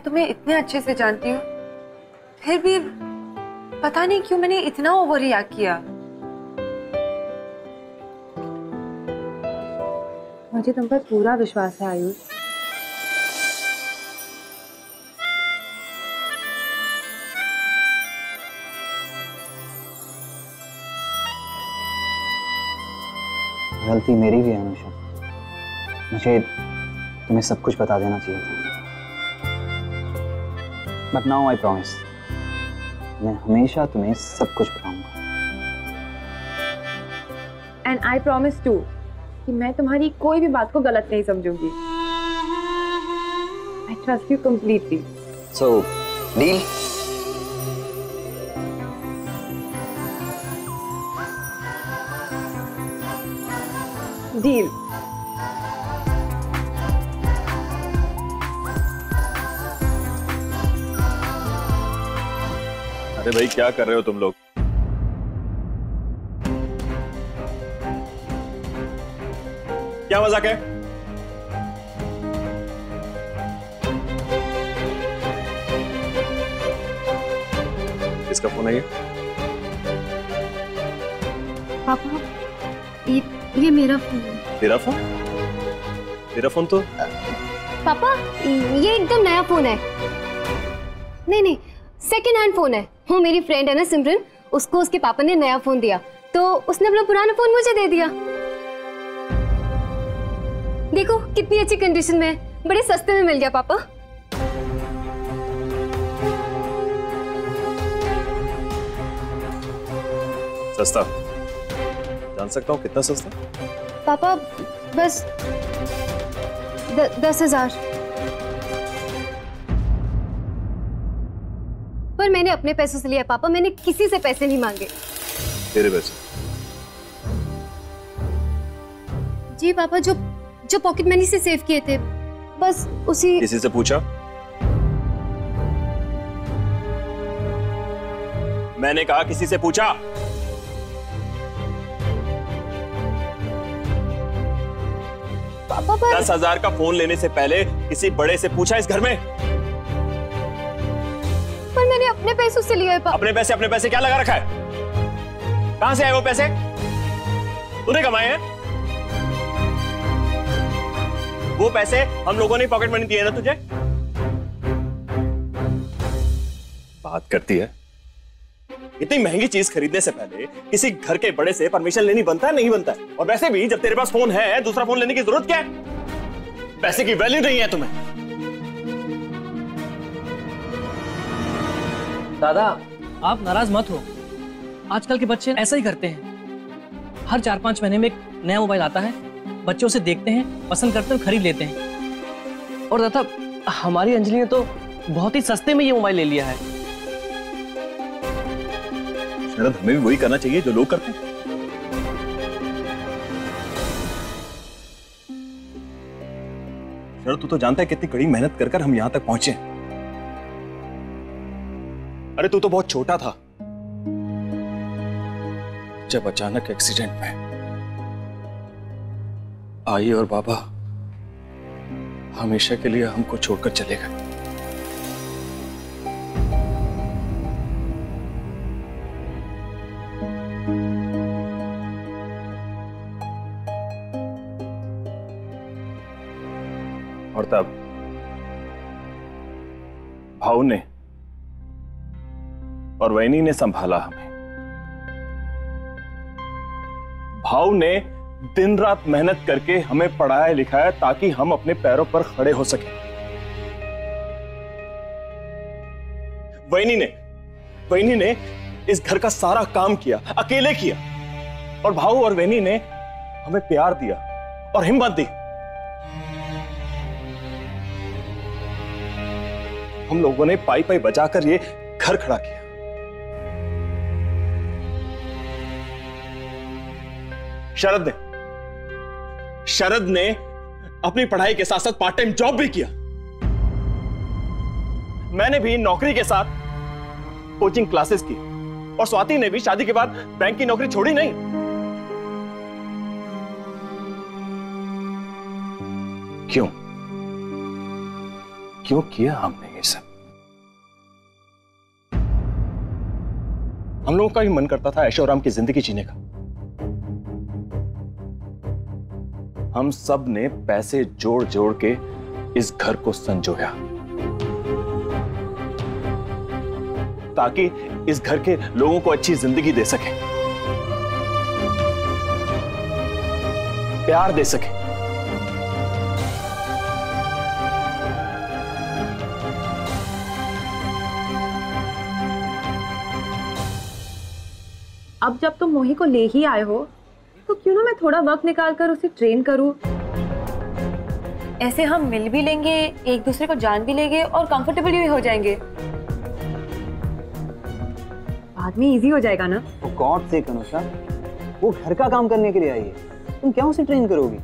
तुम्हें इतने अच्छे से जानती हूँ, फिर भी पता नहीं क्यों मैंने इतना ओवर रिएक्ट किया। मुझे तुम पर पूरा विश्वास है आयुष। गलती मेरी भी है अनुषा, मुझे तुम्हें सब कुछ बता देना चाहिए था। बट नाउ आई प्रॉमिस, मैं हमेशा तुम्हें सब कुछ बताऊंगा। एंड आई प्रॉमिस टू कि मैं तुम्हारी कोई भी बात को गलत नहीं समझूंगी। I trust you completely. So deal? Deal. अरे भाई क्या कर रहे हो तुम लोग? क्या मजाक है? किसका फोन है ये? पापा, ये मेरा फोन है। तेरा फोन? तेरा फोन तो पापा, ये एकदम नया फोन है। नहीं, सेकंड हैंड फोन है। वो मेरी फ्रेंड है ना सिमरन, उसको उसके पापा ने नया फोन दिया, तो उसने अपना पुराना फोन मुझे दे दिया। देखो कितनी अच्छी कंडीशन में है, बड़े सस्ते में मिल गया पापा। सस्ता? जान सकता हूँ कितना सस्ता? पापा बस 10,000। पर मैंने अपने पैसों से लिया पापा, मैंने किसी से पैसे नहीं मांगे। तेरे पैसे? जी पापा, जो पॉकेट मनी से सेव किए थे, बस उसी। किसी से पूछा? मैंने कहा किसी से पूछा? पापा पर 10,000 का फोन लेने से पहले किसी बड़े से पूछा इस घर में? पर मैंने अपने पैसों से लिया है पापा। अपने पैसे क्या लगा रखा है? कहां से आए वो पैसे? तूने कमाए हैं? वो पैसे हम लोगों ने पॉकेट मनी दिए ना तुझे? बात करती है। इतनी महंगी चीज खरीदने से पहले किसी घर के बड़े से परमिशन लेनी बनता है? नहीं बनता है। और वैसे भी जब तेरे पास फोन है, दूसरा फोन लेने की जरूरत क्या है? पैसे की वैल्यू नहीं है तुम्हें। दादा, आप नाराज मत हो। आजकल के बच्चे ऐसा ही करते हैं। हर 4-5 महीने में एक नया मोबाइल आता है, बच्चे उसे देखते हैं, पसंद करते हैं, खरीद लेते हैं। और दादा, हमारी अंजलि ने तो बहुत ही सस्ते में ये मोबाइल ले लिया है। शरद, हमें भी वही करना चाहिए जो लोग करते हैं। शरद, तू तो जानता है कितनी कड़ी मेहनत कर हम यहां तक पहुंचे। अरे तू तो बहुत छोटा था जब अचानक एक्सीडेंट में आई और बाबा हमेशा के लिए हमको छोड़कर चले गए। और तब भाऊ ने और वैनी ने संभाला हमें। भाऊ ने दिन रात मेहनत करके हमें पढ़ाया लिखाया ताकि हम अपने पैरों पर खड़े हो सके। वैनी ने इस घर का सारा काम किया, अकेले किया। और भाऊ और वैनी ने हमें प्यार दिया और हिम्मत दी। हम लोगों ने पाई पाई बचाकर ये घर खड़ा किया। शरद ने अपनी पढ़ाई के साथ साथ पार्ट टाइम जॉब भी किया। मैंने भी नौकरी के साथ कोचिंग क्लासेस की। और स्वाति ने भी शादी के बाद बैंक की नौकरी छोड़ी नहीं। क्यों किया हमने ये सब? हम लोगों का भी मन करता था ऐशो आराम की जिंदगी जीने का। हम सब ने पैसे जोड़ जोड़ के इस घर को संजोया ताकि इस घर के लोगों को अच्छी जिंदगी दे सके, प्यार दे सके। अब जब तुम मोही को ले ही आए हो तो क्यों ना मैं थोड़ा वक्त निकाल कर उसे ट्रेन करूं। ऐसे हम मिल भी लेंगे, एक दूसरे को जान भी लेंगे और कंफर्टेबल भी हो जाएंगे। बाद में इजी हो जाएगा ना। तो गॉड से अनुषा, वो घर का काम करने के लिए आई है, तुम क्या उसे ट्रेन करोगी?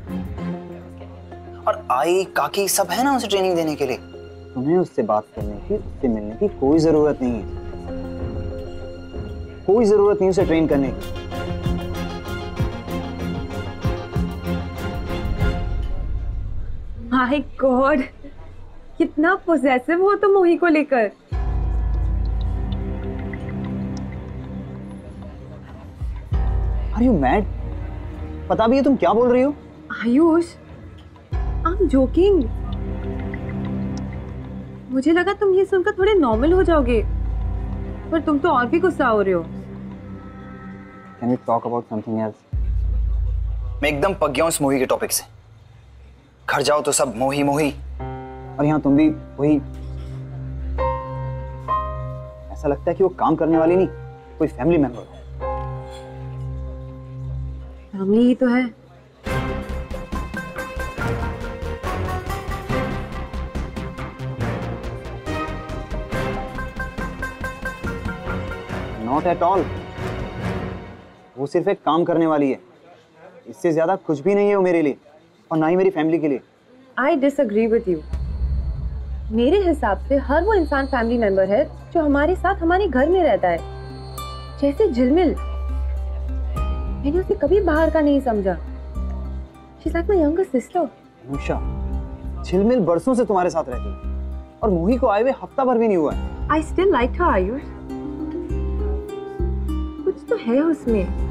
और आई काकी सब है ना उसे ट्रेनिंग देने के लिए। तुम्हें उससे बात करने की, उससे मिलने की कोई जरूरत नहीं है, कोई जरूरत नहीं उसे ट्रेन करने की। माय गॉड, कितना पोजेसिव हो तुम मोही को लेकर। Are you mad? पता भी है तुम क्या बोल रही हो? Ayush, I am joking. मुझे लगा तुम ये सुनकर थोड़े नॉर्मल हो जाओगे, पर तुम तो और भी गुस्सा हो रहे हो। Can we talk about something else? मैं एकदम पक गया हूं इस मोही के टॉपिक से। घर जाओ तो सब मोही मोही, और यहाँ तुम भी वही। ऐसा लगता है कि वो काम करने वाली नहीं, कोई फैमिली मेंबर हो। फैमिली ही तो है। Not at all. वो सिर्फ एक काम करने वाली है, इससे ज्यादा कुछ भी नहीं है वो मेरे लिए, और ना ही मेरी फैमिली के लिए। I disagree with you. मेरे हिसाब से हर वो इंसान फैमिली मेंबर है जो हमारे साथ हमारे घर में रहता है। जैसे झिलमिल, मैंने उसे कभी बाहर का नहीं समझा। She's like my younger sister. Anusha, झिलमिल बरसों से तुम्हारे साथ रहती है, और मोही को आए हुए हफ्ता भर भी नहीं हुआ है। I still liked her, Ayush. कुछ तो है उसमें,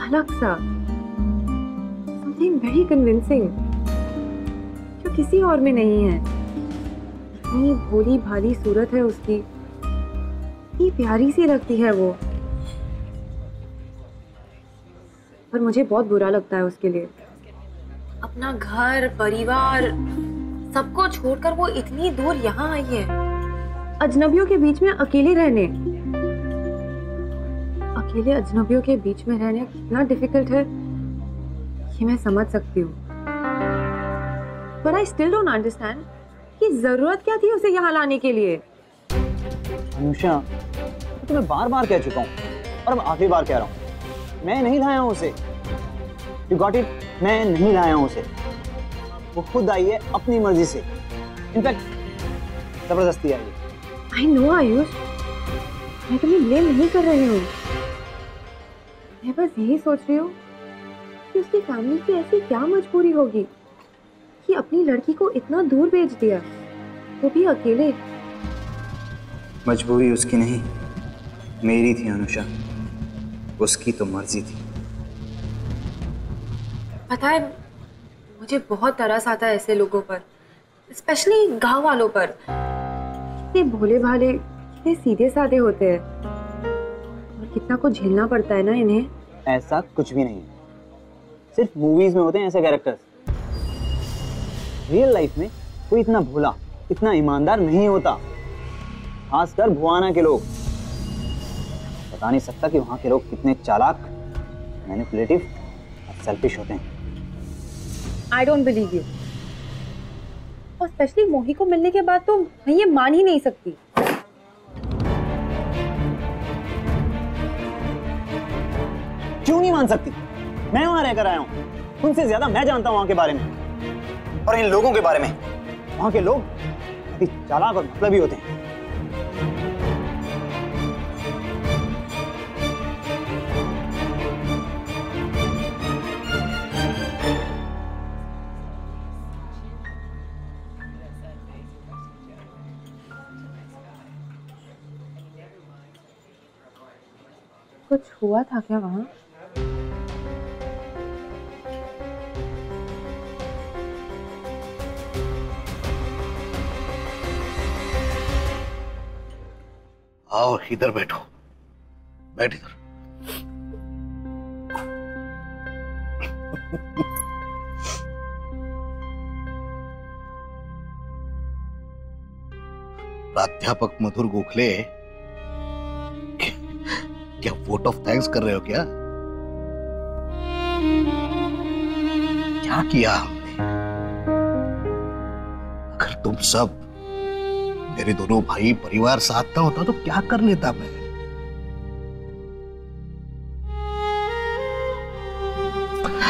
अलग सा, something very convincing, जो किसी और में नहीं है। इतनी भोली भाली सूरत है उसकी, इतनी प्यारी सी लगती है वो, पर मुझे बहुत बुरा लगता है उसके लिए। अपना घर, परिवार, सबको छोड़कर वो इतनी दूर यहाँ आई है, अजनबियों के बीच में अकेले रहने। अकेले अजनबियों के बीच में रहने कितना डिफिकल्ट है, ये मैं समझ सकती हूँ। But I still don't understand कि जरूरत क्या थी उसे यहाँ लाने के लिए। अनुषा, तो मैं बार बार कह चुका हूँ, और अब आखिरी बार कह रहा हूँ, मैं नहीं लाया हूँ उसे। You got it? मैं नहीं लाया हूँ उसे। वो खुद आई है अपनी मर्जी से, इनफैक्ट जबरदस्ती आई है। I know आयुष, मैं तुम्हें ब्लेम नहीं कर रही हूँ। मैं बस यही सोच रही हूँ कि उसकी फैमिली की ऐसी क्या मजबूरी होगी कि अपनी लड़की को इतना दूर भेज दिया, वो भी अकेले। मजबूरी उसकी नहीं, मेरी थी अनुषा। उसकी तो मर्जी थी। पता है, मुझे बहुत तरस आता है ऐसे लोगों पर, स्पेशली गांव वालों पर। कितने भोले भाले, कितने सीधे साधे होते हैं, और कितना कुछ झेलना पड़ता है ना इन्हें। ऐसा कुछ भी नहीं है, सिर्फ मूवीज में होते हैं ऐसे कैरेक्टर्स। रियल लाइफ में कोई इतना भोला, इतना ईमानदार नहीं होता, खासकर भुआना के लोग। बता नहीं सकता कि वहां के लोग कितने चालाक, मैनिपुलेटिव और सेल्फिश होते हैं। I don't believe you। और स्पेशली मोही को मिलने के बाद तो मैं ये मान ही नहीं सकती। क्यों नहीं मान सकती? मैं वहां रहकर आया हूं, तुमसे ज्यादा मैं जानता हूं वहां के बारे में, और इन लोगों के बारे में। वहां के लोग काफी चालाक और मतलबी होते हैं। कुछ हुआ था क्या वहाँ? आओ इधर बैठो, बैठ इधर। प्राध्यापक मधुर गोखले, क्या वोट ऑफ थैंक्स कर रहे हो क्या? क्या किया हमने? अगर तुम सब, मेरे दोनों भाई परिवार साथ ना होता तो क्या कर लेता मैं?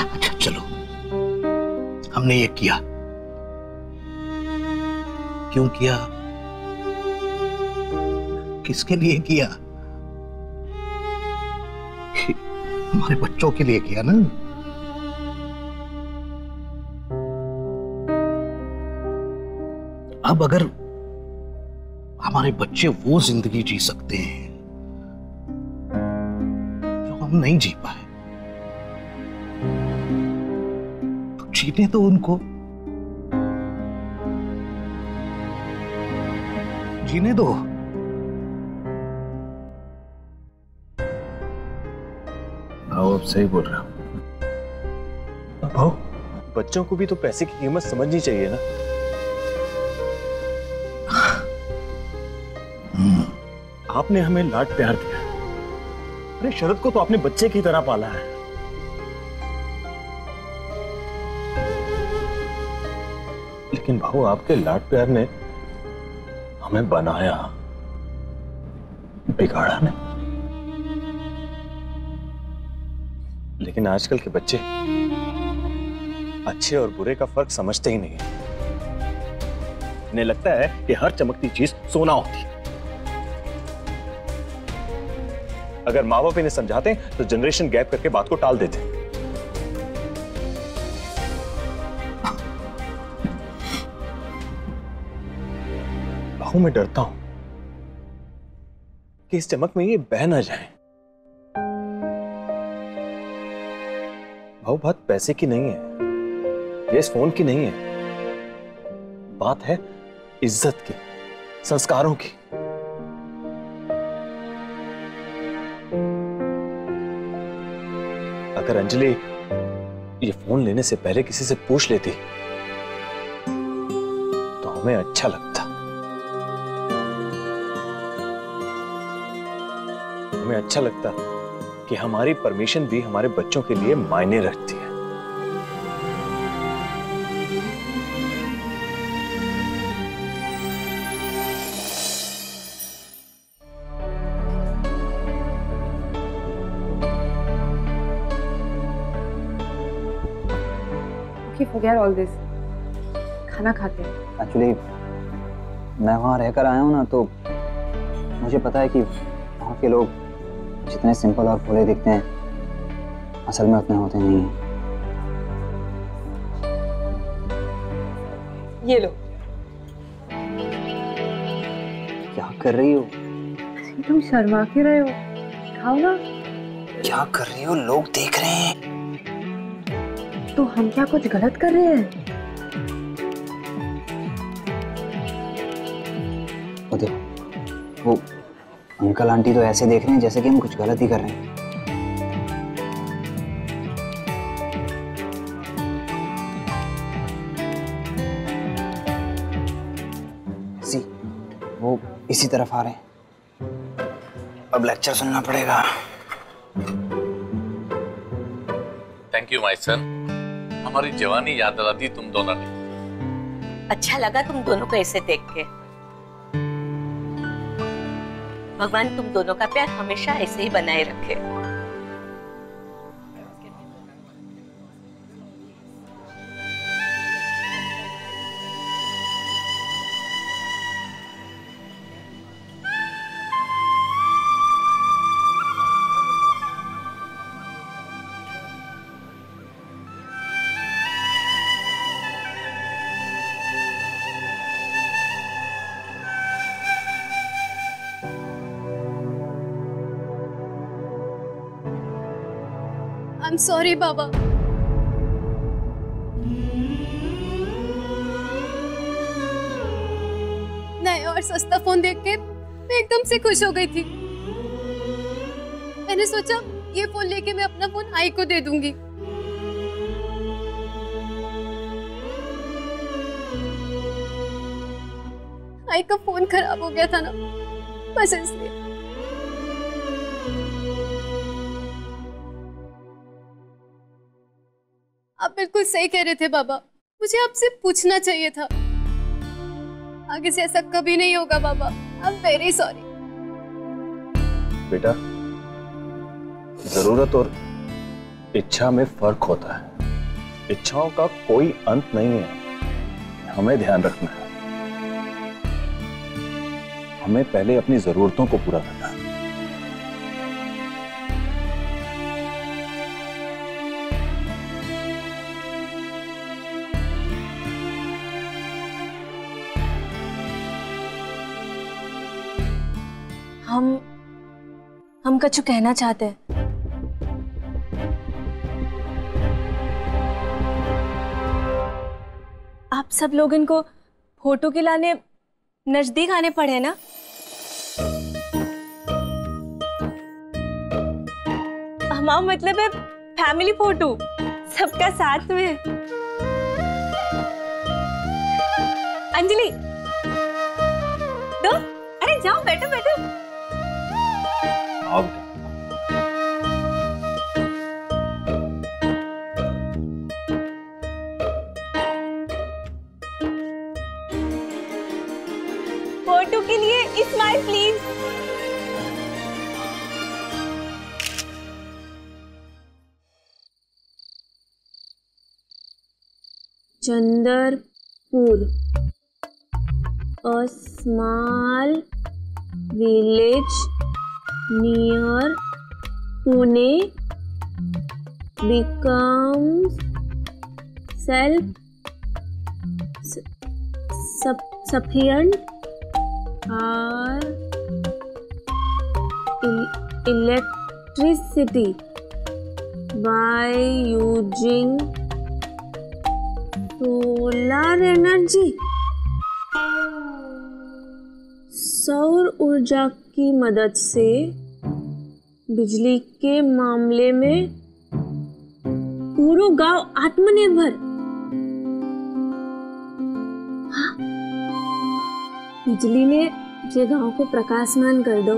अच्छा चलो, हमने ये किया, क्यों किया, किसके लिए किया? हमारे बच्चों के लिए किया ना। अब अगर हमारे बच्चे वो जिंदगी जी सकते हैं जो हम नहीं जी पाए, तो जीने तो उनको, जीने दो। आप सही बोल रहे हो। बच्चों को भी तो पैसे की कीमत समझनी चाहिए ना। आपने हमें लाड प्यार दिया, अरे शरद को तो आपने बच्चे की तरह पाला है। लेकिन भाऊ, आपके लाड प्यार ने हमें बनाया, बिगाड़ा नहीं। लेकिन आजकल के बच्चे अच्छे और बुरे का फर्क समझते ही नहीं है। इन्हें लगता है कि हर चमकती चीज सोना होती है। अगर माँ बाप इन्हें समझाते तो जनरेशन गैप करके बात को टाल देते। बाहू, मैं डरता हूं कि इस चमक में ये बह ना जाए। भाऊ, बात पैसे की नहीं है, ये इस फोन की नहीं है, बात है इज्जत की, संस्कारों की। अगर अंजलि ये फोन लेने से पहले किसी से पूछ लेती तो हमें अच्छा लगता। हमें अच्छा लगता कि हमारी परमिशन भी हमारे बच्चों के लिए मायने रखती है। Okay, forget all this. खाना खाते हैं। एक्चुअली मैं वहाँ रहकर आया हूँ ना, तो मुझे पता है कि वहाँ के लोग जितने सिंपल और खुले दिखते हैं, असल में उतने होते नहीं हैं। ये लो। क्या कर रही हो? तुम शर्मा क्यों रहे हो? खाओ ना। क्या कर रही हो? लोग देख रहे हैं। तो हम क्या कुछ गलत कर रहे हैं? वो देखो, वो अंकल आंटी तो ऐसे देख रहे हैं जैसे कि हम कुछ गलत ही कर रहे हैं। वो इसी तरफ आ रहे हैं। अब लेक्चर सुनना पड़ेगा। थैंक यू माय सन, हमारी जवानी याद दिला दी तुम दोनों ने। अच्छा लगा तुम दोनों को ऐसे देख के। भगवान तुम दोनों का प्यार हमेशा ऐसे ही बनाए रखे। I'm sorry बाबा। नया और सस्ता फोन देख के मैं एकदम से खुश हो गई थी। मैंने सोचा ये फोन लेके मैं अपना फोन आई को दे दूंगी। आई का फोन खराब हो गया था ना, बस इसलिए। आप बिल्कुल सही कह रहे थे बाबा, मुझे आपसे पूछना चाहिए था। आगे से ऐसा कभी नहीं होगा बाबा। I am very sorry. बेटा, जरूरत और इच्छा में फर्क होता है। इच्छाओं का कोई अंत नहीं है, हमें ध्यान रखना है। हमें पहले अपनी जरूरतों को पूरा करना है। हम कछु कहना चाहते हैं। आप सब लोग इनको फोटो के लाने नजदीक आने पड़े ना। हमारा मतलब है फैमिली फोटो, सबका साथ में। अंजलि दो, अरे जाओ बैठो बैठो। फोटो के लिए smile please. Chandarpur, a small village near Pune, becomes self-sufficient for electricity by using solar energy। सौर ऊर्जा की मदद से बिजली के मामले में पूरा गांव आत्मनिर्भर। हाँ, बिजली ने ये गांव को प्रकाशमान कर दो।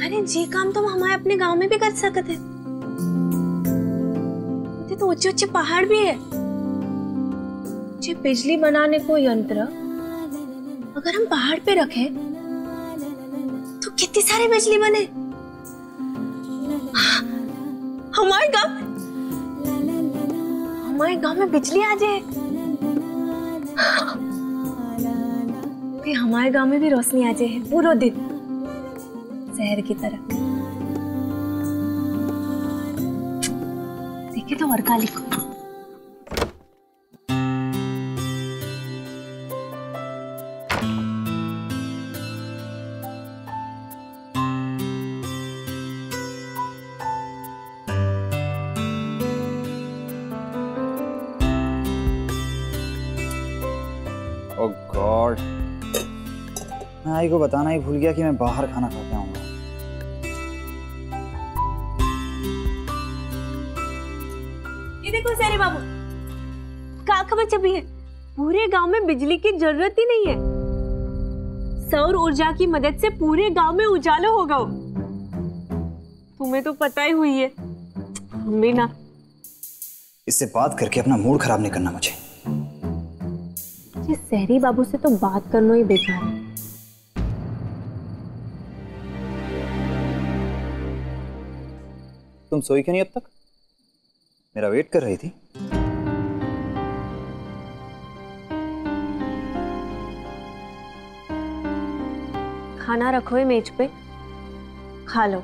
अरे ये काम तुम हमारे अपने गांव में भी कर सकते हैं। तो ऊंचे ऊंचे पहाड़ भी है। जो बिजली बनाने को यंत्र अगर हम पहाड़ पे रखें तो कितनी सारी बिजली बने। हमारे गांव में बिजली आ जाए, फिर हमारे गांव में भी रोशनी आ जाए पूरा दिन, शहर की तरह। देखे तो और काली को। ओह गॉड, मैं आई को बताना ही भूल गया कि मैं बाहर खाना खा के आऊंगा। ये देखो सारे बाबू, क्या खबर छपी है। पूरे गांव में बिजली की जरूरत ही नहीं है। सौर ऊर्जा की मदद से पूरे गांव में उजाला होगा। तुम्हें तो पता ही हुई है। हम भी ना। इससे बात करके अपना मूड खराब नहीं करना मुझे। सहरी बाबू से तो बात करना ही बेकार है। तुम सोई क्यों नहीं अब तक? मेरा वेट कर रही थी। खाना रखो है मेज पे, खा लो।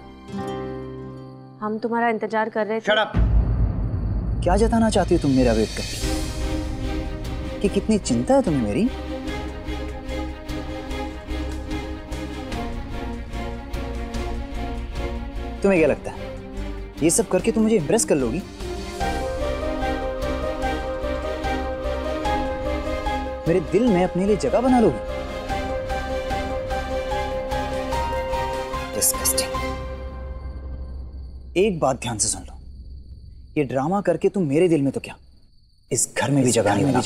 हम तुम्हारा इंतजार कर रहे थे। Shut up. क्या जताना चाहती हो तुम मेरा वेट करके? कि कितनी चिंता है तुम्हें मेरी? तुम्हें क्या लगता है ये सब करके तुम मुझे इम्प्रेस कर लोगी? मेरे दिल में अपने लिए जगह बना लोगी? डिस्गस्टिंग। एक बात ध्यान से सुन लो, ये ड्रामा करके तुम मेरे दिल में तो क्या, इस घर में भी जगह नहीं बना।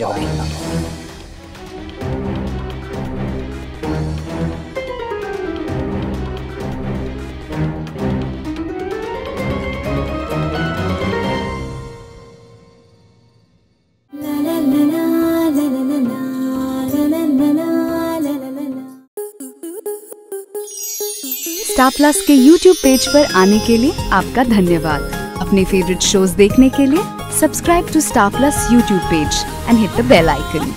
स्टार प्लस के YouTube पेज पर आने के लिए आपका धन्यवाद। अपने फेवरेट शोज देखने के लिए subscribe to Star plus YouTube page and hit the bell icon.